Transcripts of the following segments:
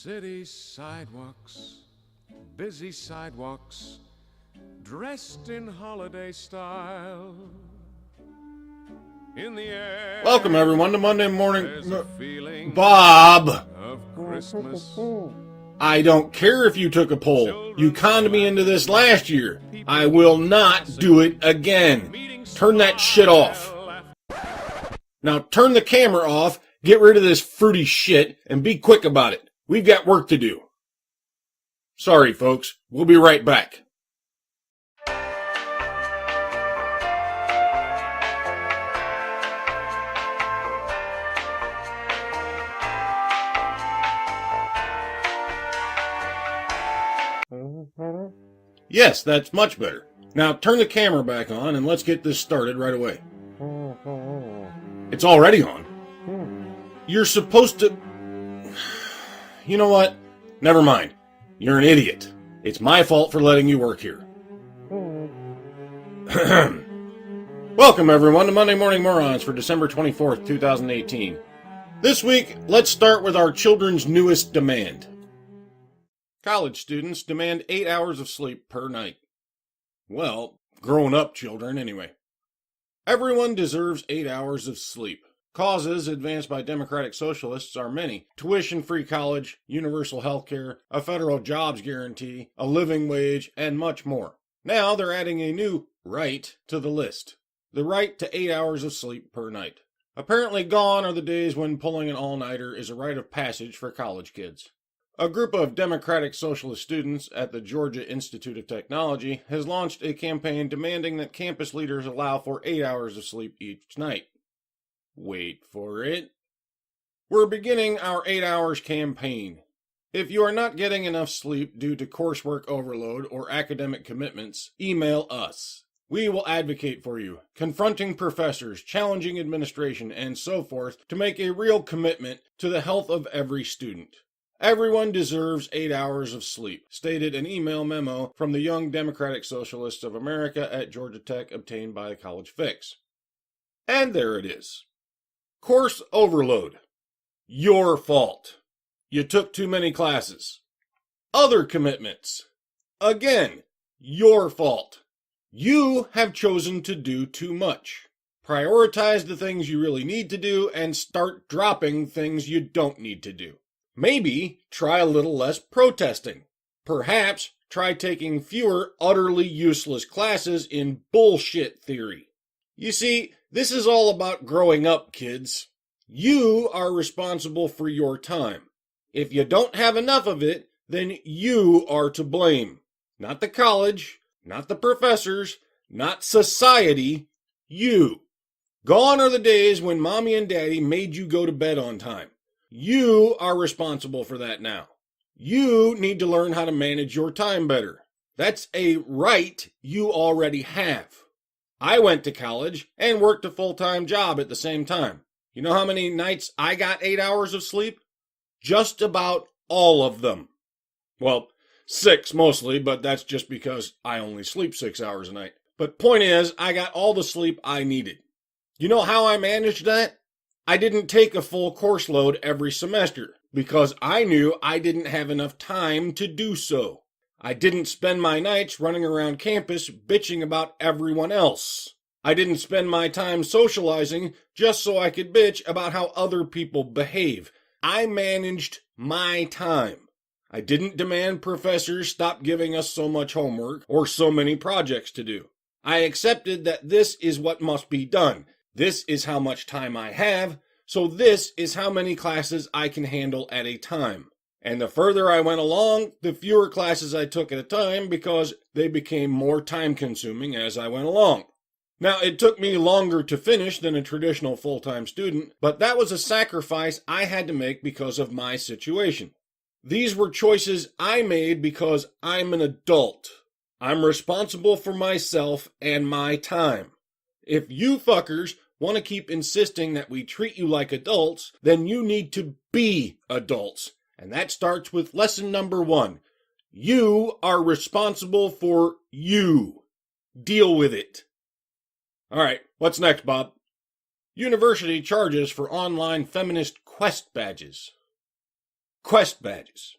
City sidewalks, busy sidewalks, dressed in holiday style. In the air, Welcome everyone to Monday Morning there's a feeling Bob. of Christmas. I don't care if you took a poll. You conned me into this last year. I will not do it again. Turn that shit off. Now turn the camera off, get rid of this fruity shit, and be quick about it. We've got work to do. Sorry, folks. We'll be right back. Yes, that's much better. Now turn the camera back on and let's get this started right away. It's already on. You're supposed to... You know what? Never mind. You're an idiot. It's my fault for letting you work here. Welcome everyone to Monday Morning Morons for December 24th, 2018. This week, let's start with our children's newest demand. College students demand 8 hours of sleep per night. Well, grown-up children anyway. Everyone deserves 8 hours of sleep. Causes advanced by Democratic Socialists are many. Tuition-free college, universal health care, a federal jobs guarantee, a living wage, and much more. Now they're adding a new right to the list. The right to 8 hours of sleep per night. Apparently gone are the days when pulling an all-nighter is a rite of passage for college kids. A group of Democratic Socialist students at the Georgia Institute of Technology has launched a campaign demanding that campus leaders allow for 8 hours of sleep each night. Wait for it. We're beginning our 8 hours campaign. If you are not getting enough sleep due to coursework overload or academic commitments, email us. We will advocate for you, confronting professors, challenging administration, and so forth to make a real commitment to the health of every student. Everyone deserves 8 hours of sleep, stated an email memo from the Young Democratic Socialists of America at Georgia Tech obtained by College Fix. And there it is. Course overload. Your fault. You took too many classes. Other commitments. Again, your fault. You have chosen to do too much. Prioritize the things you really need to do and start dropping things you don't need to do. Maybe try a little less protesting. Perhaps try taking fewer utterly useless classes in bullshit theory. You see, this is all about growing up, kids. You are responsible for your time. If you don't have enough of it, then you are to blame. Not the college, not the professors, not society, you. Gone are the days when mommy and daddy made you go to bed on time. You are responsible for that now. You need to learn how to manage your time better. That's a right you already have. I went to college and worked a full-time job at the same time. You know how many nights I got 8 hours of sleep? Just about all of them. Well, 6 mostly, but that's just because I only sleep 6 hours a night. But point is, I got all the sleep I needed. You know how I managed that? I didn't take a full course load every semester because I knew I didn't have enough time to do so. I didn't spend my nights running around campus bitching about everyone else. I didn't spend my time socializing just so I could bitch about how other people behave. I managed my time. I didn't demand professors stop giving us so much homework or so many projects to do. I accepted that this is what must be done. This is how much time I have, so this is how many classes I can handle at a time. And the further I went along, the fewer classes I took at a time because they became more time-consuming as I went along. Now, it took me longer to finish than a traditional full-time student, but that was a sacrifice I had to make because of my situation. These were choices I made because I'm an adult. I'm responsible for myself and my time. If you fuckers want to keep insisting that we treat you like adults, then you need to be adults. And that starts with lesson number 1. You are responsible for you. Deal with it. All right, what's next, Bob? University charges for online feminist quest badges. Quest badges.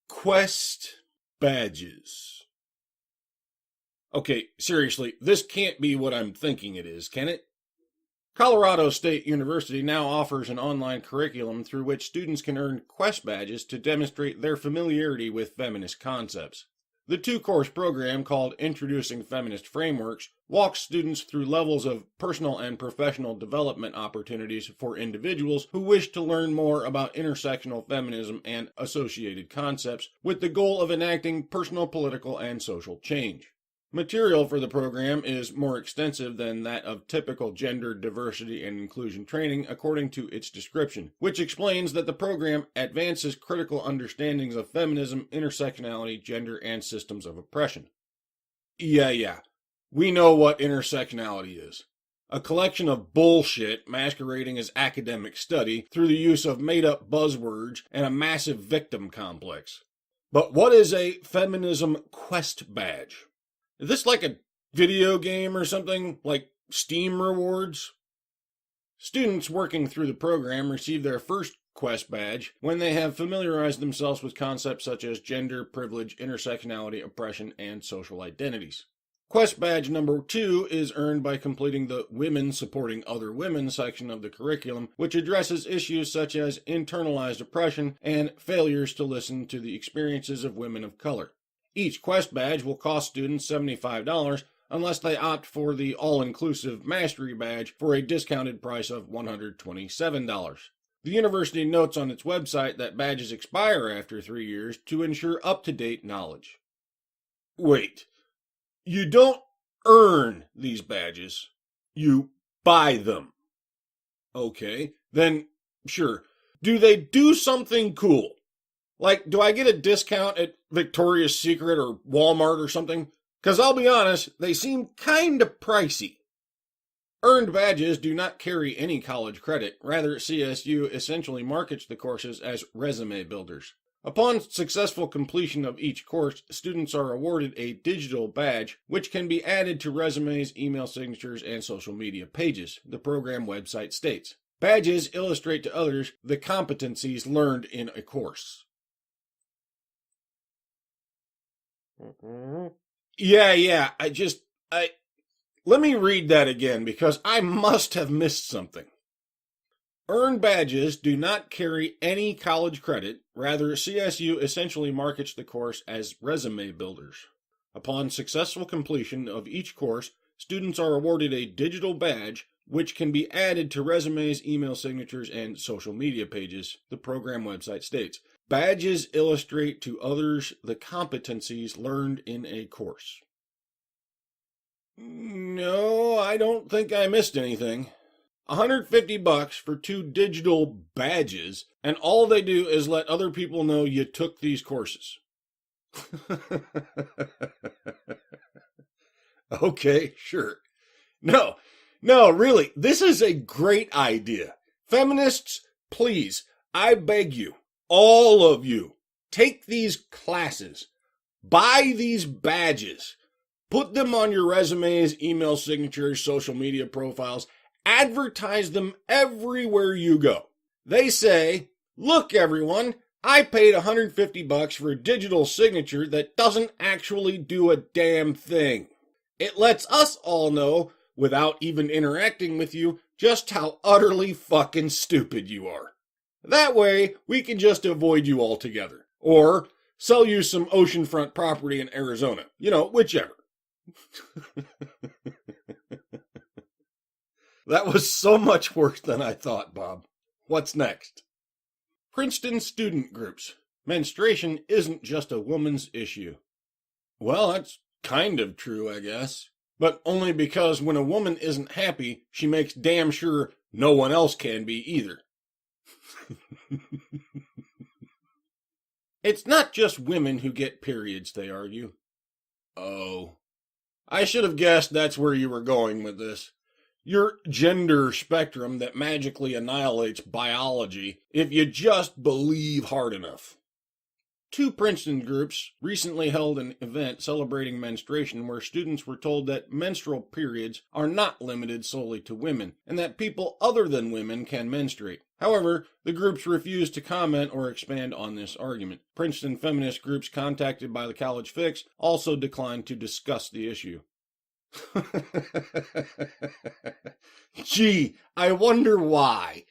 Quest badges. Okay, seriously, this can't be what I'm thinking it is, can it? Colorado State University now offers an online curriculum through which students can earn Quest badges to demonstrate their familiarity with feminist concepts. The two-course program, called Introducing Feminist Frameworks, walks students through levels of personal and professional development opportunities for individuals who wish to learn more about intersectional feminism and associated concepts, with the goal of enacting personal, political, and social change. Material for the program is more extensive than that of typical gender diversity and inclusion training, according to its description, which explains that the program advances critical understandings of feminism, intersectionality, gender, and systems of oppression. Yeah. We know what intersectionality is. A collection of bullshit masquerading as academic study through the use of made-up buzzwords and a massive victim complex. But what is a feminism quest badge? Is this like a video game or something, like Steam rewards? Students working through the program receive their first Quest badge when they have familiarized themselves with concepts such as gender, privilege, intersectionality, oppression, and social identities. Quest badge number 2 is earned by completing the Women Supporting Other Women section of the curriculum, which addresses issues such as internalized oppression and failures to listen to the experiences of women of color. Each Quest badge will cost students $75 unless they opt for the all-inclusive Mastery badge for a discounted price of $127. The university notes on its website that badges expire after 3 years to ensure up-to-date knowledge. Wait, you don't earn these badges, you buy them. Okay, then sure. Do they do something cool? Like, do I get a discount at Victoria's Secret or Walmart or something? Because I'll be honest, they seem kind of pricey. Earned badges do not carry any college credit. Rather, CSU essentially markets the courses as resume builders. Upon successful completion of each course, students are awarded a digital badge, which can be added to resumes, email signatures, and social media pages, the program website states. Badges illustrate to others the competencies learned in a course. Yeah, let me read that again because I must have missed something. Earned badges do not carry any college credit. Rather, CSU essentially markets the course as resume builders. Upon successful completion of each course, students are awarded a digital badge which can be added to resumes, email signatures, and social media pages, the program website states. Badges illustrate to others the competencies learned in a course. No, I don't think I missed anything. $150 for 2 digital badges, and all they do is let other people know you took these courses. Okay, sure. No, really, this is a great idea. Feminists, please, I beg you, all of you, take these classes, buy these badges, put them on your resumes, email signatures, social media profiles, advertise them everywhere you go. They say, look everyone, I paid $150 for a digital signature that doesn't actually do a damn thing. It lets us all know, without even interacting with you, just how utterly fucking stupid you are. That way, we can just avoid you altogether. Or sell you some oceanfront property in Arizona. Whichever. That was so much worse than I thought, Bob. What's next? Princeton student groups. Menstruation isn't just a woman's issue. Well, that's kind of true, I guess. But only because when a woman isn't happy, she makes damn sure no one else can be either. It's not just women who get periods, they argue. Oh. I should have guessed that's where you were going with this. Your gender spectrum that magically annihilates biology if you just believe hard enough. 2 Princeton groups recently held an event celebrating menstruation where students were told that menstrual periods are not limited solely to women, and that people other than women can menstruate. However, the groups refused to comment or expand on this argument. Princeton feminist groups contacted by the College Fix also declined to discuss the issue. Gee, I wonder why.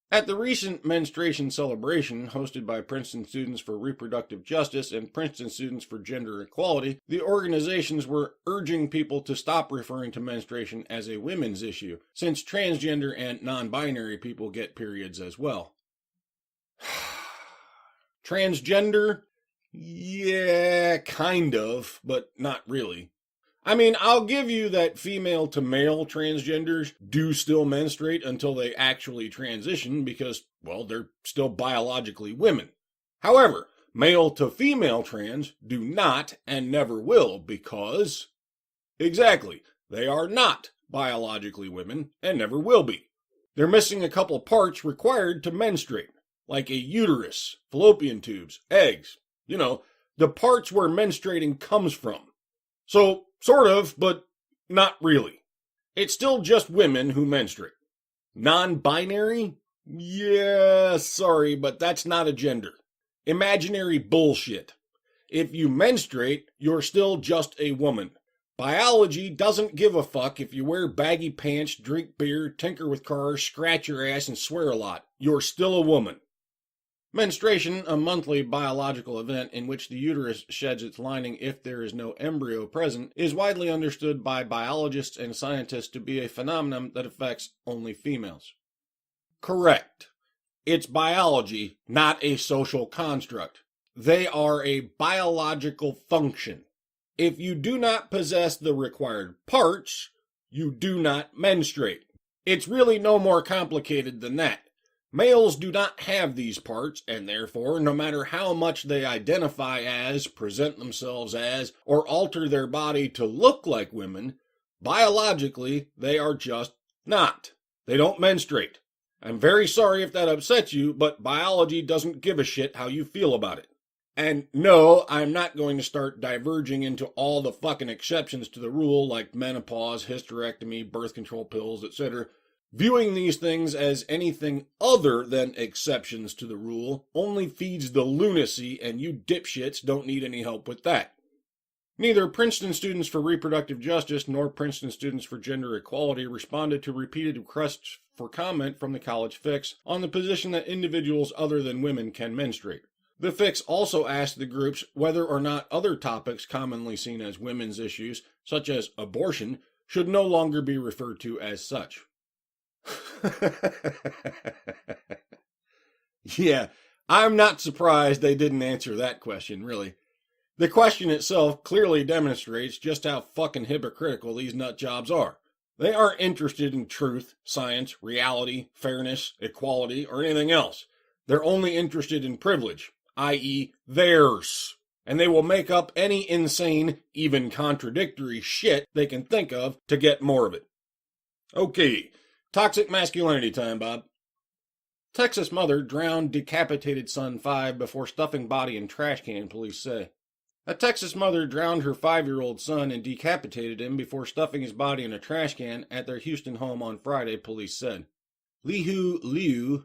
At the recent menstruation celebration hosted by Princeton Students for Reproductive Justice and Princeton Students for Gender Equality, the organizations were urging people to stop referring to menstruation as a women's issue, since transgender and non-binary people get periods as well. Transgender? Yeah, kind of, but not really. I mean, I'll give you that female to male transgenders do still menstruate until they actually transition because, well, they're still biologically women. However, male to female trans do not and never will because, exactly, they are not biologically women and never will be. They're missing a couple parts required to menstruate, like a uterus, fallopian tubes, eggs, the parts where menstruating comes from. So, sort of, but not really. It's still just women who menstruate. Non-binary? Yeah, sorry, but that's not a gender. Imaginary bullshit. If you menstruate, you're still just a woman. Biology doesn't give a fuck if you wear baggy pants, drink beer, tinker with cars, scratch your ass, and swear a lot. You're still a woman. Menstruation, a monthly biological event in which the uterus sheds its lining if there is no embryo present, is widely understood by biologists and scientists to be a phenomenon that affects only females. Correct. It's biology, not a social construct. They are a biological function. If you do not possess the required parts, you do not menstruate. It's really no more complicated than that. Males do not have these parts, and therefore, no matter how much they identify as, present themselves as, or alter their body to look like women, biologically, they are just not. They don't menstruate. I'm very sorry if that upsets you, but biology doesn't give a shit how you feel about it. And no, I'm not going to start diverging into all the fucking exceptions to the rule like menopause, hysterectomy, birth control pills, etc. Viewing these things as anything other than exceptions to the rule only feeds the lunacy, and you dipshits don't need any help with that. Neither Princeton Students for Reproductive Justice nor Princeton Students for Gender Equality responded to repeated requests for comment from the College Fix on the position that individuals other than women can menstruate. The Fix also asked the groups whether or not other topics commonly seen as women's issues, such as abortion, should no longer be referred to as such. Yeah, I'm not surprised they didn't answer that question, really. The question itself clearly demonstrates just how fucking hypocritical these nutjobs are. They aren't interested in truth, science, reality, fairness, equality, or anything else. They're only interested in privilege, i.e. theirs. And they will make up any insane, even contradictory shit they can think of to get more of it. Okay. Toxic masculinity time, Bob. Texas mother drowned decapitated son 5 before stuffing body in trash can, police say. A Texas mother drowned her 5-year-old son and decapitated him before stuffing his body in a trash can at their Houston home on Friday, police said. Liu,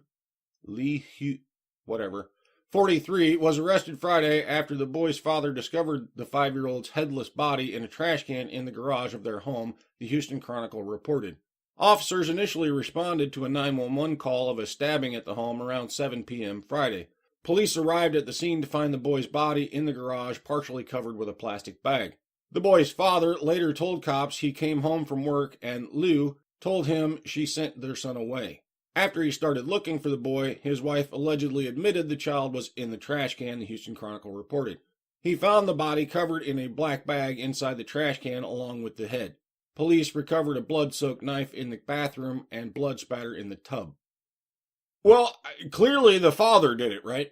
43, was arrested Friday after the boy's father discovered the 5-year-old's headless body in a trash can in the garage of their home, the Houston Chronicle reported. Officers initially responded to a 911 call of a stabbing at the home around 7 p.m. Friday. Police arrived at the scene to find the boy's body in the garage, partially covered with a plastic bag. The boy's father later told cops he came home from work and Liu told him she sent their son away. After he started looking for the boy, his wife allegedly admitted the child was in the trash can, the Houston Chronicle reported. He found the body covered in a black bag inside the trash can along with the head. Police recovered a blood-soaked knife in the bathroom and blood spatter in the tub. Well, clearly the father did it, right?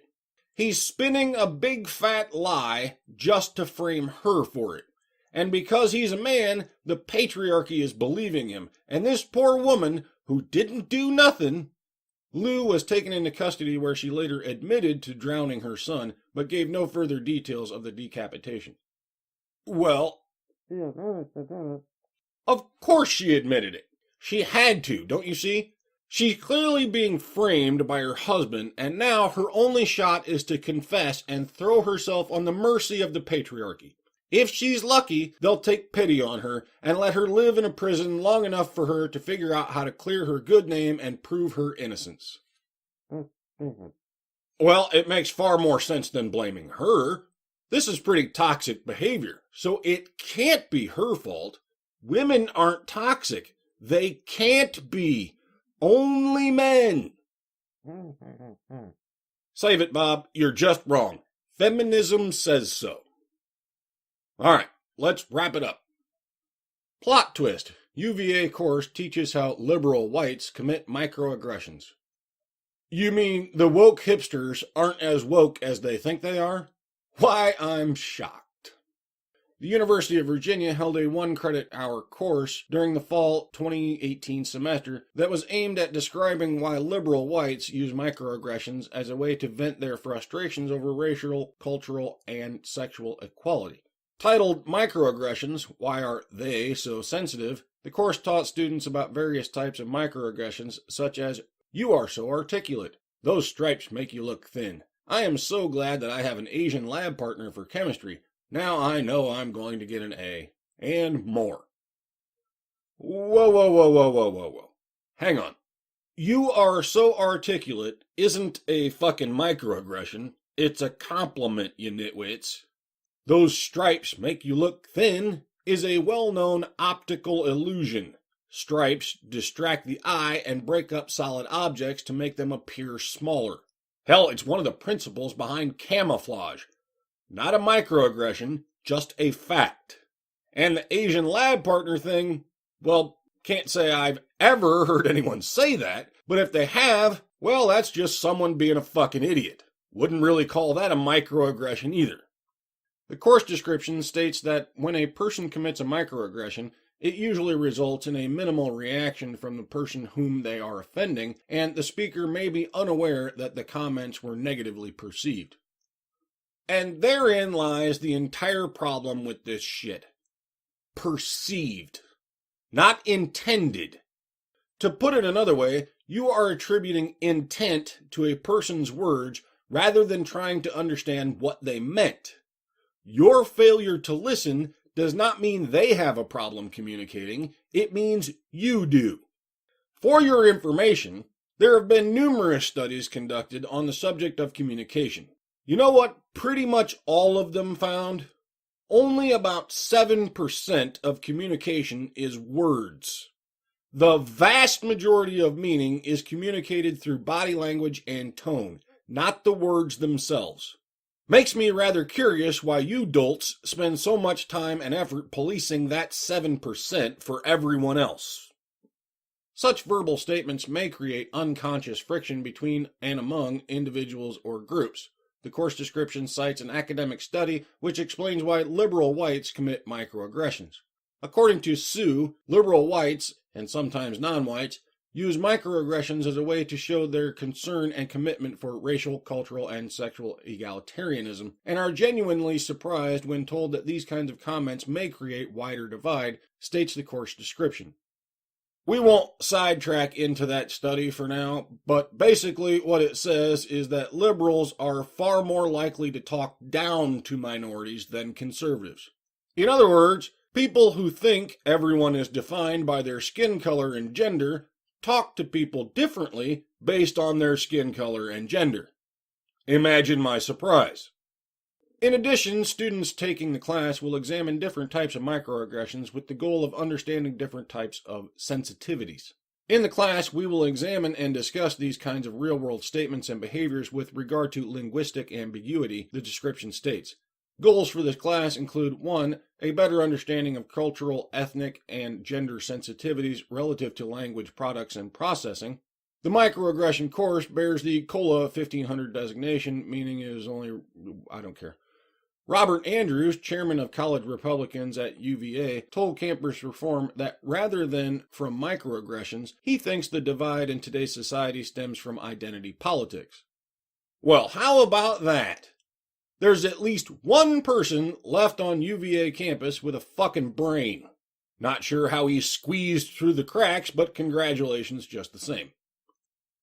He's spinning a big fat lie just to frame her for it. And because he's a man, the patriarchy is believing him. And this poor woman, who didn't do nothing, Lou was taken into custody where she later admitted to drowning her son, but gave no further details of the decapitation. Well, of course she admitted it. She had to, don't you see? She's clearly being framed by her husband, and now her only shot is to confess and throw herself on the mercy of the patriarchy. If she's lucky, they'll take pity on her and let her live in a prison long enough for her to figure out how to clear her good name and prove her innocence. Well, it makes far more sense than blaming her. This is pretty toxic behavior, so it can't be her fault. Women aren't toxic. They can't be. Only men. Save it, Bob. You're just wrong. Feminism says so. All right, let's wrap it up. Plot twist. UVA course teaches how liberal whites commit microaggressions. You mean the woke hipsters aren't as woke as they think they are? Why, I'm shocked. The University of Virginia held a 1-credit-hour course during the fall 2018 semester that was aimed at describing why liberal whites use microaggressions as a way to vent their frustrations over racial, cultural, and sexual equality. Titled Microaggressions, Why Are They So Sensitive?, the course taught students about various types of microaggressions, such as, "You are so articulate. Those stripes make you look thin. I am so glad that I have an Asian lab partner for chemistry. Now I know I'm going to get an A." And more. Whoa. Hang on. "You are so articulate" isn't a fucking microaggression. It's a compliment, you nitwits. "Those stripes make you look thin" is a well-known optical illusion. Stripes distract the eye and break up solid objects to make them appear smaller. Hell, it's one of the principles behind camouflage. Not a microaggression, just a fact. And the Asian lab partner thing, well, can't say I've ever heard anyone say that, but if they have, well, that's just someone being a fucking idiot. Wouldn't really call that a microaggression either. The course description states that when a person commits a microaggression, it usually results in a minimal reaction from the person whom they are offending, and the speaker may be unaware that the comments were negatively perceived. And therein lies the entire problem with this shit. Perceived. Not intended. To put it another way, you are attributing intent to a person's words rather than trying to understand what they meant. Your failure to listen does not mean they have a problem communicating. It means you do. For your information, there have been numerous studies conducted on the subject of communication. You know what pretty much all of them found? Only about 7% of communication is words. The vast majority of meaning is communicated through body language and tone, not the words themselves. Makes me rather curious why you dolts spend so much time and effort policing that 7% for everyone else. Such verbal statements may create unconscious friction between and among individuals or groups. The course description cites an academic study which explains why liberal whites commit microaggressions. According to Sue, liberal whites, and sometimes non-whites, use microaggressions as a way to show their concern and commitment for racial, cultural, and sexual egalitarianism, and are genuinely surprised when told that these kinds of comments may create wider divide, states the course description. We won't sidetrack into that study for now, but basically what it says is that liberals are far more likely to talk down to minorities than conservatives. In other words, people who think everyone is defined by their skin color and gender talk to people differently based on their skin color and gender. Imagine my surprise. In addition, students taking the class will examine different types of microaggressions with the goal of understanding different types of sensitivities. In the class, we will examine and discuss these kinds of real-world statements and behaviors with regard to linguistic ambiguity, the description states. Goals for this class include 1. A better understanding of cultural, ethnic, and gender sensitivities relative to language products and processing. The microaggression course bears the COLA 1500 designation, meaning it is only, I don't care. Robert Andrews, chairman of college Republicans at UVA, told Campus Reform that rather than from microaggressions, he thinks the divide in today's society stems from identity politics. Well, how about that? There's at least one person left on UVA campus with a fucking brain. Not sure how he squeezed through the cracks, but congratulations just the same.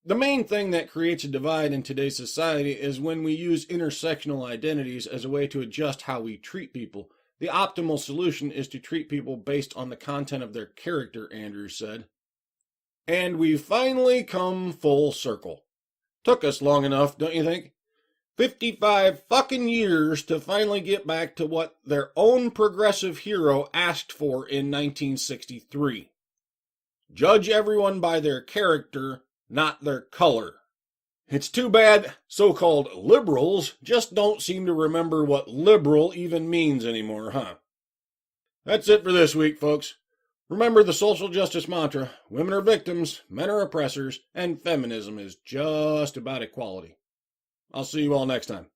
The main thing that creates a divide in today's society is when we use intersectional identities as a way to adjust how we treat people. The optimal solution is to treat people based on the content of their character, Andrews said. And we've finally come full circle. Took us long enough, don't you think? 55 fucking years to finally get back to what their own progressive hero asked for in 1963. Judge everyone by their character, not their color. It's too bad so-called liberals just don't seem to remember what liberal even means anymore, huh? That's it for this week, folks. Remember the social justice mantra: women are victims, men are oppressors, and feminism is just about equality. I'll see you all next time.